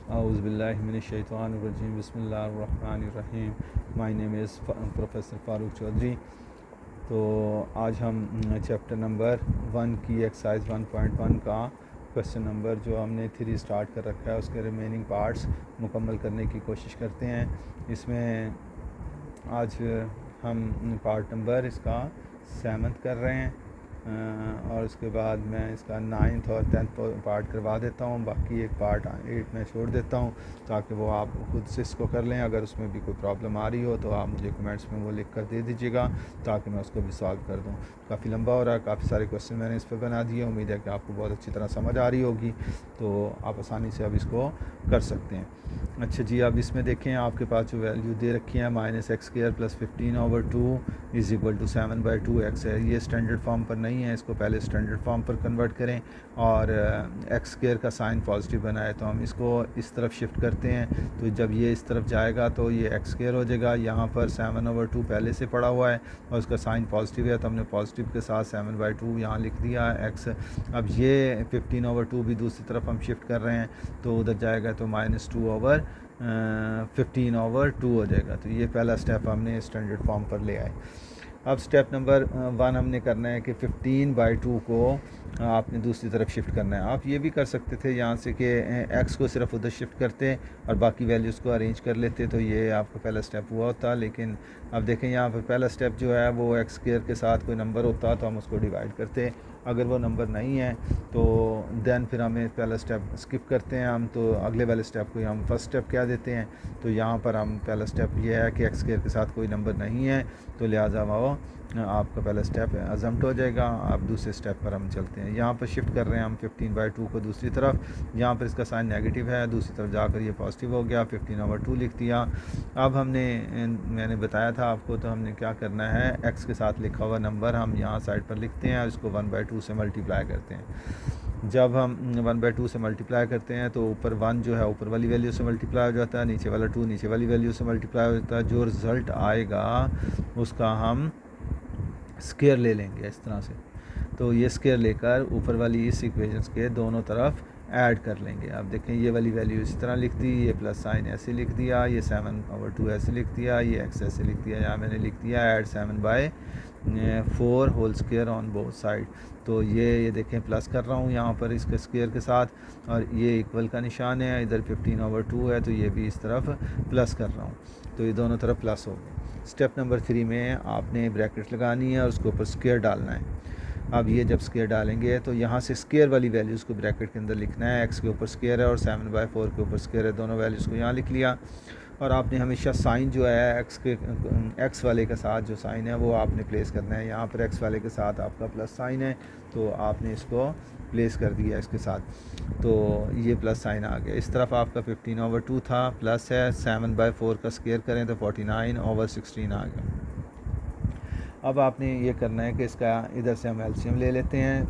औज़ुबिल्लाहिमिनश्शैतानिर्रजीम बिस्मिल्लाहिर्रहमानिर्रहीम। My name is professor Farooq Chaudhary. तो आज हम चैप्टर नंबर 1 की एक्सरसाइज 1.1 का क्वेश्चन नंबर जो हमने 3 स्टार्ट कर रखा है उसके रिमेनिंग पार्ट्स मुकम्मल करने की कोशिश करते हैं। इसमें आज हम पार्ट नंबर इसका 7th कर रहे हैं और उसके बाद मैं इसका 9th और 10th पार्ट करवा देता हूँ। बाकी एक पार्ट 8 में छोड़ देता हूँ ताकि वो आप खुद से इसको कर लें। अगर उसमें भी कोई प्रॉब्लम आ रही हो तो आप मुझे कमेंट्स में वो लिख कर दे दीजिएगा ताकि मैं उसको भी सॉल्व कर दूँ। काफ़ी लंबा हो रहा है, काफ़ी सारे क्वेश्चन मैंने इस पर बना दिए। उम्मीद है कि आपको बहुत अच्छी तरह समझ आ रही होगी, तो आप आसानी से अब इसको कर सकते हैं। अच्छा जी, अब इसमें देखें आपके पास जो वैल्यू दे रखी है -x² + 15/2 = 7/2x है। ये स्टैंडर्ड फॉर्म पर नहीं है, इसको पहले स्टैंडर्ड फॉर्म पर कन्वर्ट करें और x² का साइन पॉजिटिव बनाए तो हम इसको इस तरफ शिफ्ट करते हैं। तो जब ये इस तरफ जाएगा तो ये x² हो जाएगा। यहाँ पर 7/2 पहले से पड़ा हुआ है और उसका साइन पॉजिटिव है तो हमने पॉजिटिव के साथ 7/2 यहाँ लिख दिया x। अब ये 15/2 भी दूसरी तरफ हम शिफ्ट कर रहे हैं तो उधर जाएगा तो -2/15/2 हो जाएगा। तो ये पहला स्टेप हमने स्टैंडर्ड फॉर्म पर ले आए। अब स्टेप नंबर 1 हमने करना है कि 15/2 को आपने दूसरी तरफ शिफ्ट करना है। आप ये भी कर सकते थे यहाँ से कि x को सिर्फ उधर शिफ्ट करते और बाकी वैल्यूज़ को अरेंज कर लेते, तो ये आपका पहला स्टेप हुआ होता। लेकिन अब देखें यहाँ पर पहला स्टेप जो है वो x² के साथ कोई नंबर होता तो हम उसको डिवाइड करते। अगर वो नंबर नहीं है तो देन फिर हमें पहला स्टेप स्किप करते हैं हम, तो अगले वाले स्टेप को हम फर्स्ट स्टेप क्या देते हैं। तो यहाँ पर हम पहला स्टेप ये है कि x² के साथ कोई नंबर नहीं है तो लिहाजा वो आपका पहला स्टेप अजम्प्ट हो जाएगा। आप दूसरे स्टेप पर हम चलते हैं। यहाँ पर शिफ्ट कर रहे हैं हम 15/2 को दूसरी तरफ। यहाँ पर इसका साइन नेगेटिव है, दूसरी तरफ जाकर ये पॉजिटिव हो गया, 15/2 लिख दिया। अब मैंने बताया था आपको, तो हमने क्या करना है, x के साथ लिखा हुआ नंबर हम यहाँ साइड पर लिखते हैं और इसको 1/2 से मल्टीप्लाई करते हैं। जब हम 1/2 से मल्टीप्लाई करते हैं तो ऊपर 1 जो है ऊपर वाली वैल्यू से मल्टीप्लाई हो जाता है, नीचे वाला 2 नीचे वाली वैल्यू से मल्टीप्लाई हो जाता है। जो रिज़ल्ट आएगा उसका हम स्क्वायर ले लेंगे इस तरह से। तो ये स्क्वायर लेकर ऊपर वाली इस इक्वेशंस के दोनों तरफ ऐड कर लेंगे। अब देखें ये वाली वैल्यू इस तरह लिख दी, ये प्लस साइन ऐसे लिख दिया, ये 7/2 ऐसे लिख दिया, ये x ऐसे लिख दिया। यहाँ मैंने लिख दिया add 7/4 whole square on both side. तो ये देखें प्लस कर रहा हूँ यहाँ पर इसके स्क्वायर के साथ, और ये इक्वल का निशान है, इधर 15/2 है तो ये भी इस तरफ प्लस कर रहा हूँ। तो ये दोनों तरफ प्लस हो गए। स्टेप नंबर 3 में आपने ब्रैकेट लगानी है और उसके ऊपर स्क्वायर डालना है। अब ये जब स्क्वायर डालेंगे तो यहाँ से स्क्वायर वाली वैल्यूज़ को ब्रैकेट के अंदर लिखना है। x के ऊपर स्क्वायर है और 7/4 के ऊपर स्क्वायर है, दोनों वैल्यूज़ को यहाँ लिख लिया। और आपने हमेशा साइन जो है x वाले के साथ जो साइन है वो आपने प्लेस करना है। यहाँ पर x वाले के साथ आपका प्लस साइन है तो आपने इसको प्लेस कर दिया इसके साथ, तो ये प्लस साइन आ गया। इस तरफ आपका 15/2 था, प्लस है, 7/4 का स्क्वायर करें तो 49/16 आ गया। अब आपने ये करना है कि इसका इधर से हम एलसीएम ले लेते हैं।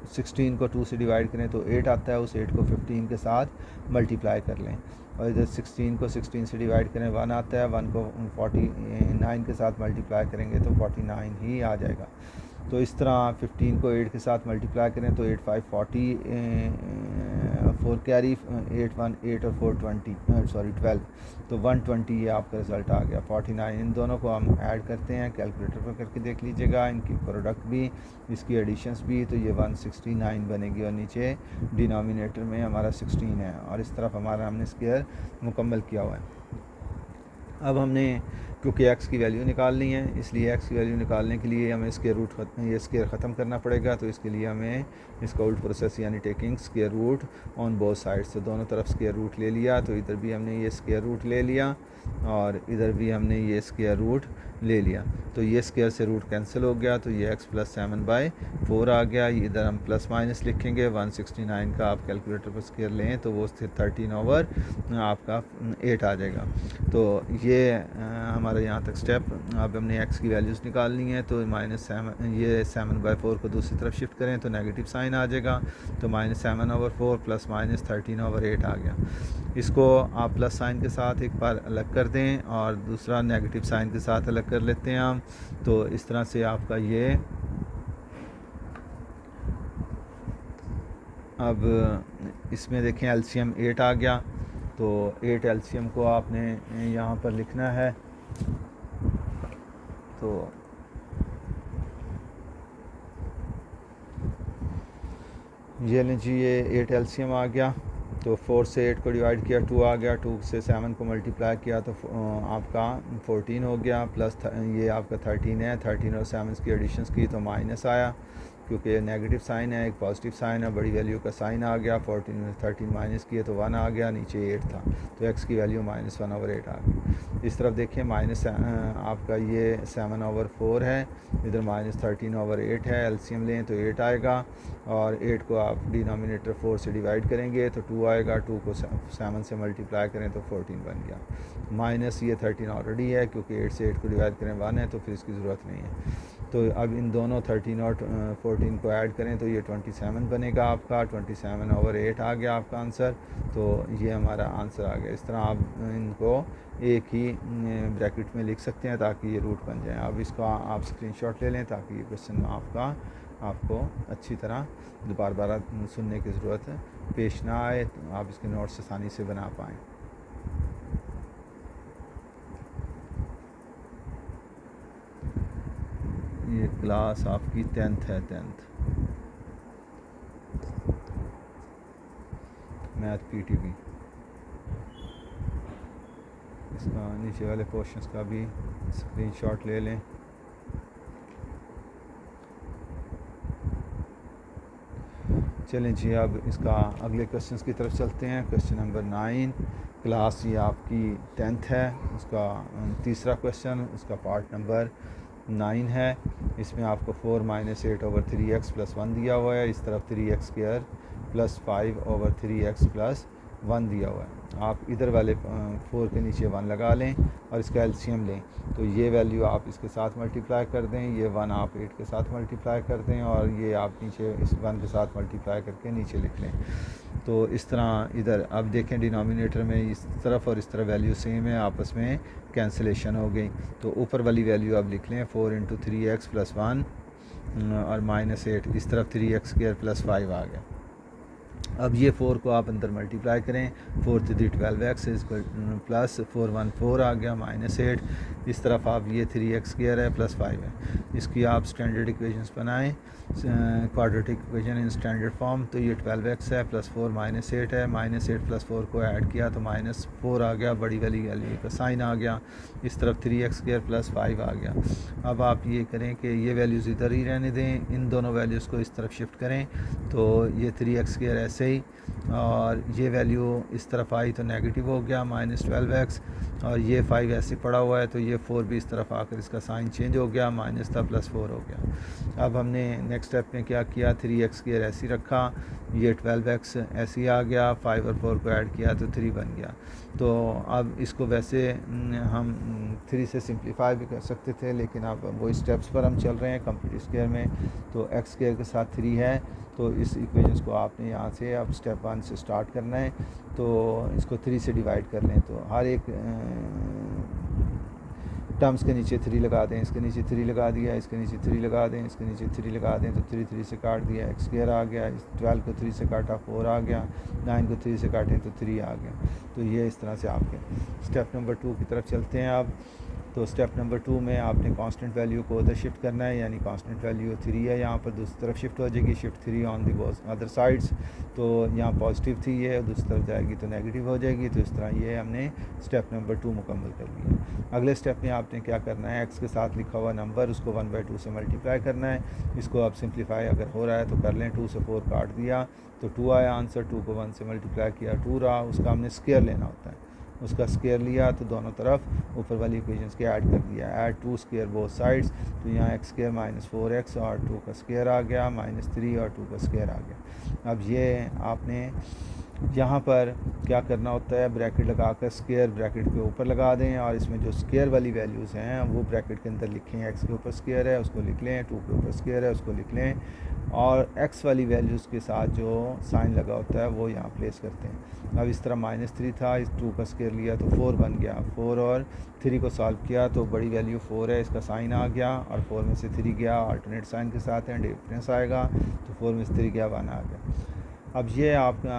16 को 2 से डिवाइड करें तो 8 आता है, उस 8 को 15 के साथ मल्टीप्लाई कर लें। और इधर 16 को 16 से डिवाइड करें 1 आता है, 1 को 49 के साथ मल्टीप्लाई करेंगे तो 49 ही आ जाएगा। तो इस तरह 15 को 8 के साथ मल्टीप्लाई करें तो 8 5 40, 4 कैरी, 8 1 8 और 4 12, तो 120 ये आपका रिज़ल्ट आ गया। 49 इन दोनों को हम ऐड करते हैं, कैलकुलेटर पर करके देख लीजिएगा, इनकी प्रोडक्ट भी इसकी एडिशंस भी, तो ये 169 बनेगी और नीचे डिनोमिनेटर में हमारा 16 है और इस तरफ हमारा हमने स्क्वायर मुकम्मल किया हुआ है। अब हमने क्योंकि x की वैल्यू निकालनी है, इसलिए x की वैल्यू निकालने के लिए हमें स्क्वायर ख़त्म करना पड़ेगा। तो इसके लिए हमें इसका उल्ट प्रोसेस यानी taking square root on both sides, तो दोनों तरफ स्क्वायर रूट ले लिया। तो इधर भी हमने ये स्क्वायर रूट ले लिया और इधर भी हमने ये स्क्वायर रूट ले लिया। तो ये स्क्वायर से रूट कैंसिल हो गया, तो ये x + 7/4 आ गया। इधर हम प्लस माइनस लिखेंगे, 169 का आप कैलकुलेटर पर स्क्वायर लें तो वो 13 आपका 8 आ जाएगा। तो ये हमारा यहाँ तक स्टेप। अब हमने x की वैल्यूज़ निकालनी है, तो ये 7/4 को दूसरी तरफ शिफ्ट करें तो नेगेटिव साइन आ जाएगा। तो -7/4 प्लस -13/8 आ गया। इसको आप प्लस साइन के साथ एक बार अलग कर दें और दूसरा नेगेटिव साइन के साथ अलग कर लेते हैं हम। तो इस तरह से आपका ये अब इसमें देखें एलसीएम 8 आ गया तो 8 एलसीएम को आपने यहाँ पर लिखना है। तो ये लें जी, ये 8 एलसीएम आ गया। तो 4 से 8 को डिवाइड किया 2 आ गया, 2 से 7 को मल्टीप्लाई किया तो आपका 14 हो गया, प्लस ये आपका 13 है। 13 और 7 की एडिशंस की तो माइनस आया, क्योंकि नेगेटिव साइन है, एक पॉजिटिव साइन है, बड़ी वैल्यू का साइन आ गया। 14 में 13 माइनस किए तो 1 आ गया, नीचे 8 था तो x की वैल्यू -1/8 आ गई। इस तरफ देखिए माइनस आपका ये 7/4 है, इधर -13/8 है। एलसीएम लें तो 8 आएगा, और 8 को आप डिनोमिनेटर 4 से डिवाइड करेंगे तो 2 आएगा, 2 को 7 से मल्टीप्लाई करें तो 14 बन गया। माइनस ये 13 ऑलरेडी है, क्योंकि 8 से 8 को डिवाइड करें 1 है, तो फिर इसकी ज़रूरत नहीं है। तो अब इन दोनों 13 और 14 को ऐड करें तो ये 27 बनेगा आपका। 27/8 आ गया आपका आंसर। तो ये हमारा आंसर आ गया। इस तरह आप इनको एक ही ब्रैकेट में लिख सकते हैं ताकि ये रूट बन जाए। अब इसका आप स्क्रीनशॉट ले लें ताकि ये क्वेश्चन आपको अच्छी तरह बार बार सुनने की ज़रूरत पेश ना आए, तो आप इसके नोट्स आसानी से बना पाएँ। ये क्लास आपकी 10th है, 10th मैथ पीटीबी। इसका नीचे वाले क्वेश्चंस का भी स्क्रीनशॉट ले लें। चलें जी, अब इसका अगले क्वेश्चंस की तरफ चलते हैं। क्वेश्चन नंबर 9, क्लास ये आपकी 10th है, उसका तीसरा क्वेश्चन, उसका पार्ट नंबर 9 है। इसमें आपको 4 - 8/3x + 1 दिया हुआ है। इस तरफ 3x² + 5/3x + 1 दिया हुआ है। आप इधर वाले 4 के नीचे 1 लगा लें और इसका एलसीएम लें, तो ये वैल्यू आप इसके साथ मल्टीप्लाई कर दें, ये 1 आप 8 के साथ मल्टीप्लाई कर दें, और ये आप नीचे इस 1 के साथ मल्टीप्लाई करके नीचे लिख लें। तो इस तरह इधर अब देखें डिनोमिनेटर में इस तरफ और इस तरफ वैल्यू सेम है, आपस में कैंसिलेशन हो गई। तो ऊपर वाली वैल्यू आप लिख लें 4 × 3x + 1 और -8, इस तरफ 3x² + 5 आ गया। अब ये 4 को आप अंदर मल्टीप्लाई करें, 4 × 3 = 12x प्लस 4 × 1 = 4 आ गया, -8। इस तरफ आप ये 3x² है + 5 है, इसकी आप स्टैंडर्ड इक्वेशंस बनाएं, quadratic equation in standard form. तो ये 12x है + 4 -8 है, -8 + 4 को ऐड किया तो -4 आ गया, बड़ी वाली वैल्यू का साइन आ गया। इस तरफ 3x² + 5 आ गया। अब आप ये करें कि ये वैल्यूज़ इधर ही रहने दें, इन दोनों वैल्यूज़ को इस तरफ शिफ्ट करें। तो ये 3x² ऐसे ही, और ये वैल्यू इस तरफ आई तो नेगेटिव हो गया -12x, और ये 5 ऐसे पड़ा हुआ है तो ये 4 भी इस तरफ आकर इसका साइन चेंज हो गया, माइनस था +4 हो गया। अब हमने नेक्स्ट स्टेप में क्या किया, 3x² ऐसे ही रखा, ये 12x ऐसे ही आ गया, 5 और 4 को ऐड किया तो 3 बन गया। तो अब इसको वैसे हम 3 से सिंप्लीफाई भी कर सकते थे, लेकिन अब वही स्टेप्स पर हम चल रहे हैं कंप्लीट स्क्वायर में। तो x² के साथ 3 है, तो इस इक्वेशंस को आपने यहाँ से अब स्टेप 1 से स्टार्ट करना है। तो इसको 3 से डिवाइड कर लें, तो हर एक टर्म्स के नीचे 3 लगा दें, इसके नीचे 3 लगा दिया, इसके नीचे 3 लगा दें, इसके नीचे 3 लगा दें, तो 3 3 से काट दिया, x² आ गया, 12 को 3 से काटा 4 आ गया, 9 को 3 से काटें तो 3 आ गया। तो ये इस तरह से आपके स्टेप नंबर 2 की तरफ चलते हैं आप। तो स्टेप नंबर 2 में आपने कांस्टेंट वैल्यू को उधर शिफ्ट करना है, यानी कांस्टेंट वैल्यू 3 है, यहाँ पर दूसरी तरफ शिफ्ट हो जाएगी, shift 3 on the other sides. तो यहाँ पॉजिटिव थी, ये दूसरी तरफ जाएगी तो नेगेटिव हो जाएगी। तो इस तरह ये हमने स्टेप नंबर 2 मुकम्मल कर लिया। अगले स्टेप में आपने क्या करना है, x के साथ लिखा हुआ नंबर उसको 1/2 से मल्टीप्लाई करना है। इसको आप सिंप्लीफाई अगर हो रहा है तो कर लें, 2 से 4 काट दिया तो 2 आया आंसर, 2 को 1 से मल्टीप्लाई किया 2 रहा, उसका हमने स्क्वायर लेना होता है, उसका स्क्वायर लिया तो दोनों तरफ ऊपर वाली इक्वेशंस के ऐड कर दिया, ऐड 2 स्क्वायर बोथ साइड्स। तो यहाँ x² -4x और 2 का स्क्वायर आ गया, -3 और 2 का स्क्वायर आ गया। अब ये आपने यहाँ पर क्या करना होता है, ब्रैकेट लगाकर स्क्वायर ब्रैकेट के ऊपर लगा दें, और इसमें जो स्क्वायर वाली वैल्यूज़ हैं वो ब्रैकेट के अंदर लिखें। x के ऊपर स्क्वायर है उसको लिख लें, 2 के ऊपर स्क्वायर है उसको लिख लें, और x वाली वैल्यूज़ के साथ जो साइन लगा होता है वो यहाँ प्लेस करते हैं। अब इस तरह -3 था, इस 2 का स्क्वायर लिया तो 4 बन गया, 4 और 3 को सॉल्व किया तो बड़ी वैल्यू 4 है, इसका साइन आ गया, और 4 में से 3 गया, अल्टरनेट साइन के साथ है, डिफरेंस आएगा, तो 4 में से 3 गया 1 आ गया। अब ये आपका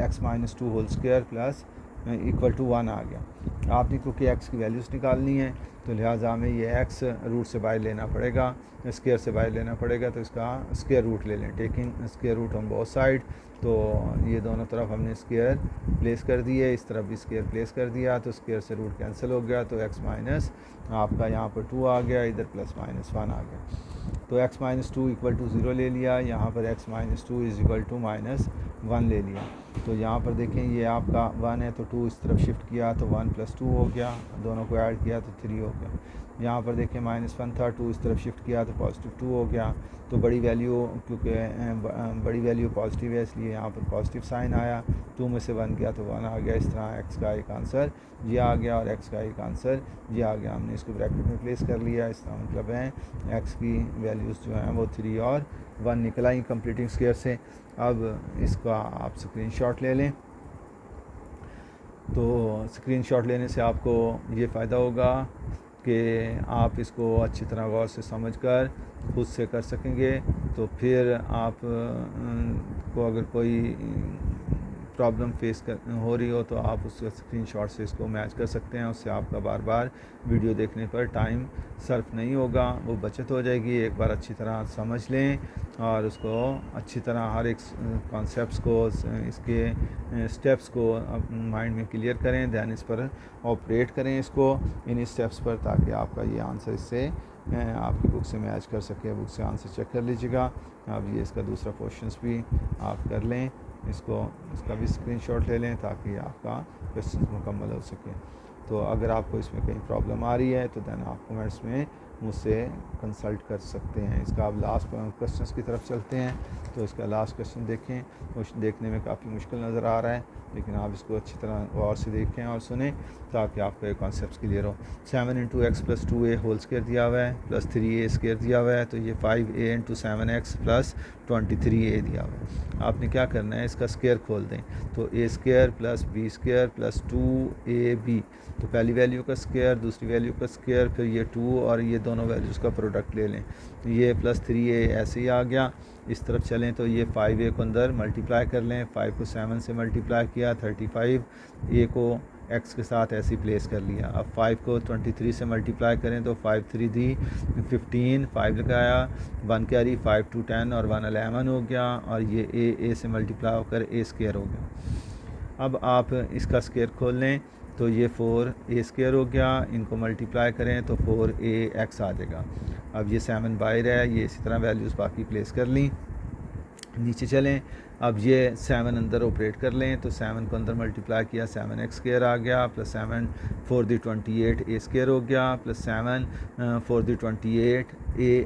x - 2 whole square plus equal to 1 आ गया। आपने क्योंकि एक्स की वैल्यूज़ निकालनी है तो लिहाजा हमें ये एक्स रूट से बाहर लेना पड़ेगा, स्क्वायर से बाहर लेना पड़ेगा, तो इसका स्क्वायर रूट ले लें, taking square root on both side. तो ये दोनों तरफ हमने स्क्वायर प्लेस कर दिए, इस तरफ भी स्क्वायर प्लेस कर दिया, तो स्क्वायर से रूट कैंसिल हो गया, तो एक्स माइनस आपका यहाँ पर 2 आ गया, इधर प्लस माइनस 1 आ गया। तो x माइनस 2 इक्वल टू 0 ले लिया, यहाँ पर x minus 2 is equal to minus 1 ले लिया। तो यहाँ पर देखें ये आपका 1 है तो 2 इस तरफ शिफ्ट किया तो 1 प्लस 2 हो गया, दोनों को ऐड किया तो 3 हो गया। यहाँ पर देखें -1 था, 2 इस तरफ शिफ्ट किया तो पॉजिटिव 2 हो गया। तो बड़ी वैल्यू क्योंकि बड़ी वैल्यू पॉजिटिव है इसलिए यहाँ पर पॉजिटिव साइन आया, 2 में से 1 गया तो 1 आ गया। इस तरह x का एक आंसर ये आ गया और x का एक आंसर ये आ गया। हमने इसको ब्रैकेट में प्लेस कर लिया, इसका मतलब है x की वैल्यूज़ जो हैं वो 3 और 1 निकल आई कंप्लीटिंग स्क्वायर से। अब इसका आप स्क्रीनशॉट ले लें। तो स्क्रीनशॉट लेने से आपको ये फ़ायदा होगा कि आप इसको अच्छी तरह गौर से समझकर खुद से कर सकेंगे। तो फिर आप को अगर कोई प्रॉब्लम फेस हो रही हो तो आप उस स्क्रीनशॉट से इसको मैच कर सकते हैं, उससे आपका बार बार वीडियो देखने पर टाइम सर्फ नहीं होगा, वो बचत हो जाएगी। एक बार अच्छी तरह समझ लें और उसको अच्छी तरह हर एक कॉन्सेप्ट्स को, इसके स्टेप्स को माइंड में क्लियर करें, ध्यान इस पर ऑपरेट करें इसको इन स्टेप्स पर, ताकि आपका ये आंसर इससे आपकी बुक से मैच कर सके। बुक से आंसर चेक कर लीजिएगा। अब ये इसका दूसरा क्वेश्चंस भी आप कर लें, इसका भी स्क्रीनशॉट ले लें ताकि आपका क्वेश्चन मुकम्मल हो सके। तो अगर आपको इसमें कहीं प्रॉब्लम आ रही है तो दैन आप कमेंट्स में मुझसे कंसल्ट कर सकते हैं। इसका अब लास्ट क्वेश्चंस की तरफ चलते हैं। तो इसका लास्ट क्वेश्चन देखें, क्वेश्चन देखने में काफ़ी मुश्किल नज़र आ रहा है, लेकिन आप इसको अच्छी तरह गौर से देखें और सुने ताकि आपको ये कॉन्सेप्ट क्लियर हो। 7 into x plus 2a whole square दिया हुआ है प्लस 3a स्क्वायर दिया हुआ है, तो ये 5a into 7x plus 23a दिया हुआ है। आपने क्या करना है, इसका स्क्वायर खोल दें, तो a square plus b square plus 2ab, तो पहली वैल्यू का स्क्वायर, दूसरी वैल्यू का स्क्वायर, फिर ये 2 और ये दोनों वैल्यूज़ का प्रोडक्ट ले लें। ये प्लस 3a ऐसे ही आ गया। इस तरफ चलें तो ये 5a को अंदर मल्टीप्लाई कर लें, 5 को 7 से मल्टीप्लाई किया, 35a को x के साथ ऐसे ही प्लेस कर लिया। अब 5 को 23 से मल्टीप्लाई करें तो 5 3 दी 15, 5 लगाया, 1 कैरी, 5 2 10 और 1 11 हो गया, और ये a से मल्टीप्लाई होकर a स्क्वायर हो गया। अब आप इसका स्क्वायर खोल लें तो ये 4a स्क्वायर हो गया, इनको मल्टीप्लाई करें तो 4ax आ जाएगा। अब ये 7 बाहर है, ये इसी तरह वैल्यूज़ बाकी प्लेस कर ली। नीचे चलें, अब ये 7 अंदर ऑपरेट कर लें, तो 7 को अंदर मल्टीप्लाई किया, 7x स्क्वायर आ गया, प्लस 7 4 दी 28 a स्क्वायर हो गया, प्लस 7 4 दी 28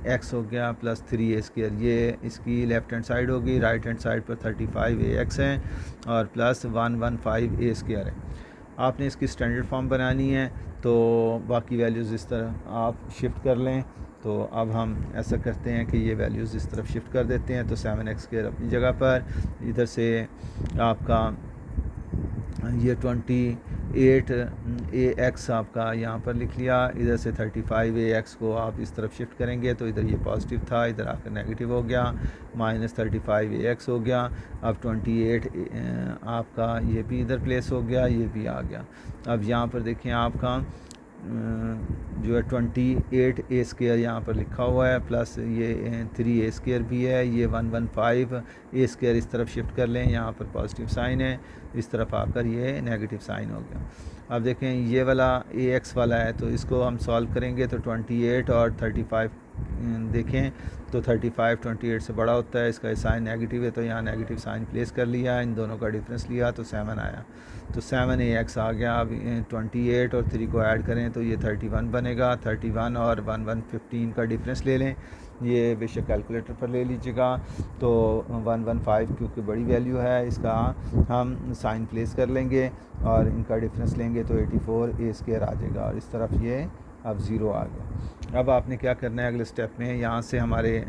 ax हो गया, प्लस 3a स्क्वायर, ये इसकी लेफ़्ट हैंड साइड होगी, राइट हैंड साइड पर 35ax है और प्लस 115a स्क्वायर है। आपने इसकी स्टैंडर्ड फॉर्म बनानी है, तो बाकी वैल्यूज़ इस तरह आप शिफ्ट कर लें। तो अब हम ऐसा करते हैं कि ये वैल्यूज़ इस तरफ शिफ्ट कर देते हैं, तो 7x स्क्वायर अपनी जगह पर, इधर से आपका ये 28ax आपका यहाँ पर लिख लिया, इधर से 35ax को आप इस तरफ शिफ्ट करेंगे तो इधर ये पॉजिटिव था, इधर आकर नेगेटिव हो गया, -35ax हो गया। अब 28 आपका ये भी इधर प्लेस हो गया, ये भी आ गया। अब यहाँ पर देखें आपका जो है 28a स्क्वायर यहाँ पर लिखा हुआ है, प्लस ये 3a स्क्वायर भी है, ये 115a स्क्वायर इस तरफ शिफ्ट कर लें, यहाँ पर पॉजिटिव साइन है, इस तरफ आकर ये नेगेटिव साइन हो गया। अब देखें ये वाला ax वाला है, तो इसको हम सॉल्व करेंगे तो 28 और 35 देखें तो 35 28 से बड़ा होता है, इसका साइन नेगेटिव है तो यहाँ नेगेटिव साइन प्लेस कर लिया, इन दोनों का डिफरेंस लिया तो 7 आया, तो 7ax आ गया। अब 28 और 3 को ऐड करें तो ये 31 बनेगा, 31 और 15 का डिफरेंस ले लें, ये बेशक कैलकुलेटर पर ले लीजिएगा। तो 115 क्योंकि बड़ी वैल्यू है, इसका हम साइन प्लेस कर लेंगे और इनका डिफरेंस लेंगे तो 84a स्क्वायर आ जाएगा, और इस तरफ ये अब 0 आ गया। अब आपने क्या करना है अगले स्टेप में, यहाँ से हमारे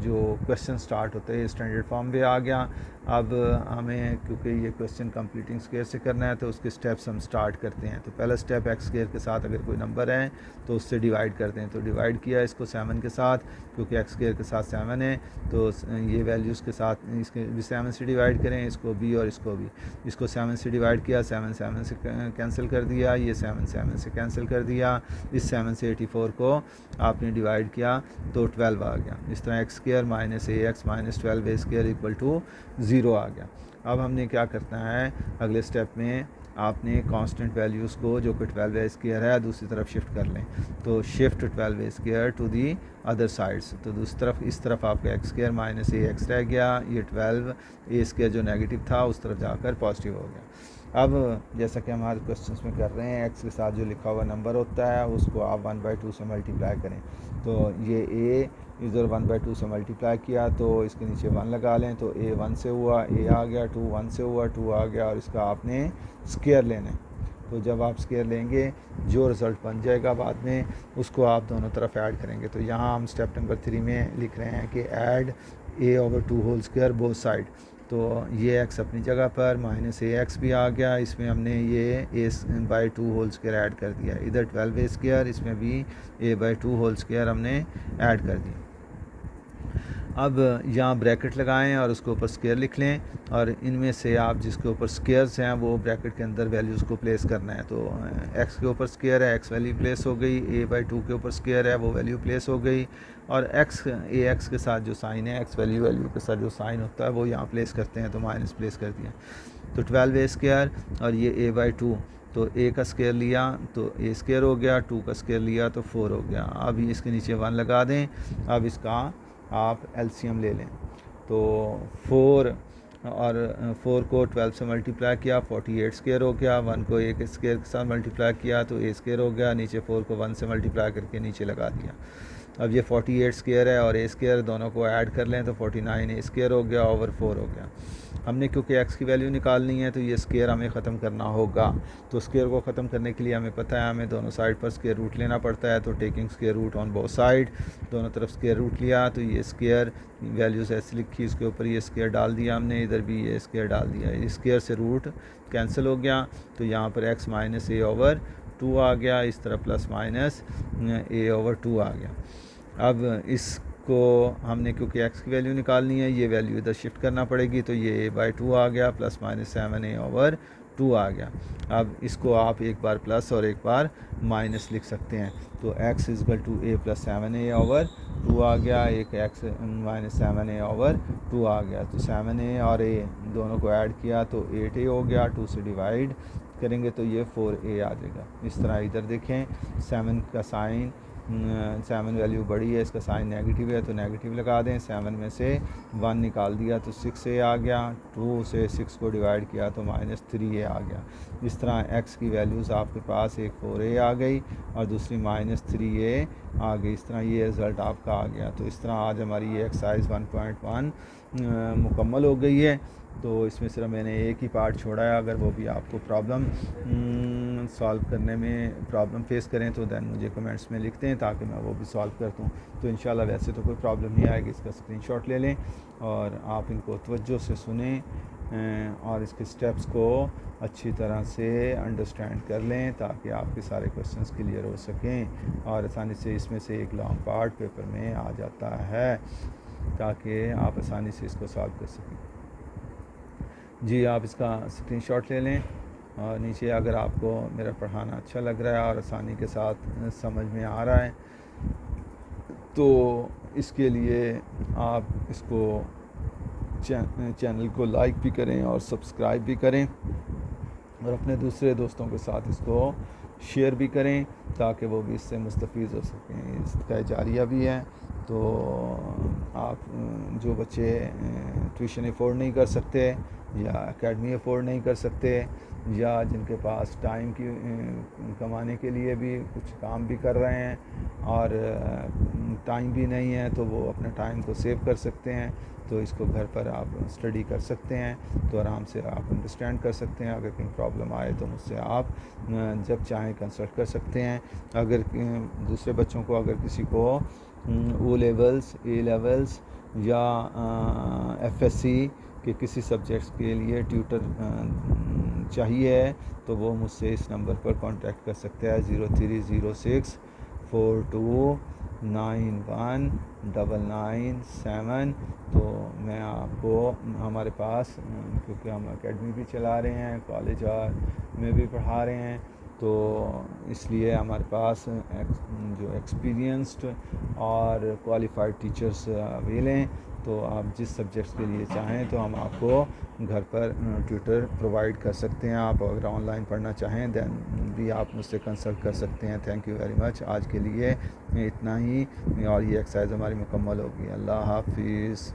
जो क्वेश्चन स्टार्ट होते हैं स्टैंडर्ड फॉर्म पे आ गया। अब हमें क्योंकि ये क्वेश्चन कंप्लीटिंग स्क्वायर से करना है तो उसके स्टेप्स हम स्टार्ट करते हैं। तो पहला स्टेप एक्स स्क्वायर के साथ अगर कोई नंबर है तो उससे डिवाइड करते हैं। तो डिवाइड किया इसको 7 के साथ, क्योंकि एक्स स्क्वायर के साथ 7 है तो ये वैल्यूज़ के साथ इसके भी 7 से डिवाइड करें, इसको भी और इसको भी। इसको 7 से डिवाइड किया, 7 7 से कैंसिल कर दिया, ये 7 7 से कैंसिल कर दिया, इस 7 से 84 को आपने डिवाइड किया तो 12 आ गया। इस तरह x square minus a x minus 12 a square equal to 0 आ गया। अब हमने क्या करना है, अगले स्टेप में आपने कांस्टेंट वैल्यूज़ को जो कि 12 ए स्क्वायर है दूसरी तरफ शिफ्ट कर लें। तो shift 12 a square to the other sides. तो दूसरी तरफ इस तरफ आपका x square minus a x रह गया, ये 12 ए स्क्वायर जो नेगेटिव था उस तरफ जाकर पॉजिटिव हो गया। अब जैसा कि हमारे क्वेश्चंस में कर रहे हैं, एक्स के साथ जो लिखा हुआ नंबर होता है उसको आप 1/2 से मल्टीप्लाई करें। तो ये ए इधर 1/2 से मल्टीप्लाई किया तो इसके नीचे 1 लगा लें, तो ए 1 से हुआ, ए आ गया, 2 1 से हुआ, 2 आ गया, और इसका आपने स्क्वायर लेना है। तो जब आप स्क्वायर लेंगे जो रिज़ल्ट बन जाएगा बाद में उसको आप दोनों तरफ ऐड करेंगे। तो यहाँ हम स्टेप नंबर 3 में लिख रहे हैं कि add a/2 whole square both side. तो ये x अपनी जगह पर, माइनस ए एक्स भी आ गया, इसमें हमने ये a/2 होल स्क्वायर ऐड कर दिया। इधर 12 ए स्क्वायर, इसमें भी a/2 होल स्क्वायर हमने ऐड कर दिया। अब यहाँ ब्रैकेट लगाएं और उसके ऊपर स्क्वायर लिख लें, और इनमें से आप जिसके ऊपर स्क्वायर्स हैं वो ब्रैकेट के अंदर वैल्यूज़ को प्लेस करना है। तो x के ऊपर स्क्वायर है, x वैल्यू प्लेस हो गई, a/2 के ऊपर स्क्वायर है वो वैल्यू प्लेस हो गई, और x के साथ जो साइन है, x वैल्यू के साथ जो साइन होता है वो यहाँ प्लेस करते हैं, तो माइनस प्लेस कर दिया। तो 12 ए स्क्वायर और ये a/2, तो a का स्क्वायर लिया तो a स्क्वायर हो गया, 2 का स्क्वायर लिया तो 4 हो गया। अब इसके नीचे 1 लगा दें। अब इसका आप एलसीएम ले लें। तो 4 और 4 को 12 से मल्टीप्लाई किया, 48 स्क्वायर हो गया। 1 को a के स्क्वायर के साथ मल्टीप्लाई किया तो a स्क्वायर हो गया। नीचे 4 को 1 से मल्टीप्लाई करके नीचे लगा दिया। अब ये 48 स्क्वायर है और a स्क्वायर दोनों को ऐड कर लें तो 49 a स्क्वायर हो गया ओवर 4 हो गया। हमने क्योंकि x की वैल्यू निकालनी है तो ये स्क्वायर हमें ख़त्म करना होगा। तो स्क्वायर को ख़त्म करने के लिए हमें पता है हमें दोनों साइड पर स्क्वायर रूट लेना पड़ता है। तो taking square root on both side, दोनों तरफ स्क्वायर रूट लिया, तो ये स्क्वायर वैल्यूज़ ऐसे लिखी, इसके ऊपर ये स्क्वायर डाल दिया हमने, इधर भी ये स्क्वायर डाल दिया। इस स्क्वायर से रूट कैंसिल हो गया, तो यहाँ पर x माइनस a ओवर 2 आ गया, इस तरह प्लस माइनस a ओवर 2 आ गया। अब इसको हमने क्योंकि x की वैल्यू निकालनी है, ये वैल्यू इधर शिफ्ट करना पड़ेगी, तो ये a/2 आ गया, प्लस माइनस 7a ओवर 2 आ गया। अब इसको आप एक बार प्लस और एक बार माइनस लिख सकते हैं। तो x is two a plus 7a over 2 आ गया, एक x माइनस 7a ओवर 2 आ गया। तो 7a और a दोनों को ऐड किया तो 8a हो गया, 2 से डिवाइड करेंगे तो ये 4a आ जाएगा। इस तरह इधर देखें, 7 का साइन 7 वैल्यू बड़ी है, इसका साइन नेगेटिव है तो नेगेटिव लगा दें। 7 में से 1 निकाल दिया तो 6a आ गया, 2 से 6 को डिवाइड किया तो माइनस 3a आ गया। इस तरह x की वैल्यूज़ आपके पास एक 4a आ गई और दूसरी माइनस 3a आ गई। इस तरह ये रिज़ल्ट आपका आ गया। तो इस तरह आज हमारी ये एक्सरसाइज 1.1 मुकम्मल हो गई है। तो इसमें सिर्फ मैंने एक ही पार्ट छोड़ा है। अगर वो भी आपको प्रॉब्लम सॉल्व करने में प्रॉब्लम फेस करें तो दैन मुझे कमेंट्स में लिखते हैं ताकि मैं वो भी सॉल्व कर दूँ। तो इंशाल्लाह वैसे तो कोई प्रॉब्लम नहीं आएगी। इसका स्क्रीनशॉट ले लें और आप इनको तवज्जो से सुनें और इसके स्टेप्स को अच्छी तरह से अंडरस्टैंड कर लें ताकि आपके सारे क्वेश्चंस क्लियर हो सकें और आसानी से इसमें से एक लॉन्ग पार्ट पेपर में आ जाता है ताकि आप आसानी से इसको सॉल्व कर सकें। जी, आप इसका स्क्रीनशॉट ले लें और नीचे अगर आपको मेरा पढ़ाना अच्छा लग रहा है और आसानी के साथ समझ में आ रहा है तो इसके लिए आप इसको चैनल को लाइक भी करें और सब्सक्राइब भी करें और अपने दूसरे दोस्तों के साथ इसको शेयर भी करें ताकि वो भी इससे मुस्तफ़ीज़ हो सकें। इसका जारिया भी है। तो आप जो बच्चे ट्यूशन अफोर्ड नहीं कर सकते या एकेडमी अफोर्ड नहीं कर सकते या जिनके पास टाइम की कमाने के लिए भी कुछ काम भी कर रहे हैं और टाइम भी नहीं है तो वो अपने टाइम को सेव कर सकते हैं। तो इसको घर पर आप स्टडी कर सकते हैं तो आराम से आप अंडरस्टैंड कर सकते हैं। अगर कहीं प्रॉब्लम आए तो मुझसे आप जब चाहें कंसल्ट कर सकते हैं। अगर दूसरे बच्चों को अगर किसी को ओ लेवल्स, ए लेवल्स या FSC कि किसी सब्जेक्ट्स के लिए ट्यूटर चाहिए है तो वो मुझसे इस नंबर पर कांटेक्ट कर सकते हैं 030642919997। तो मैं आपको हमारे पास क्योंकि हम एकेडमी भी चला रहे हैं, कॉलेज में भी पढ़ा रहे हैं, तो इसलिए हमारे पास जो एक्सपीरियंस्ड और क्वालिफाइड टीचर्स अवेल हैं। तो आप जिस सब्जेक्ट्स के लिए चाहें तो हम आपको घर पर ट्यूटर प्रोवाइड कर सकते हैं। आप अगर ऑनलाइन पढ़ना चाहें दैन भी आप मुझसे कंसल्ट कर सकते हैं। Thank you very much. आज के लिए इतना ही और ये एक्सरसाइज हमारी मुकम्मल होगी। अल्लाह हाफिज़।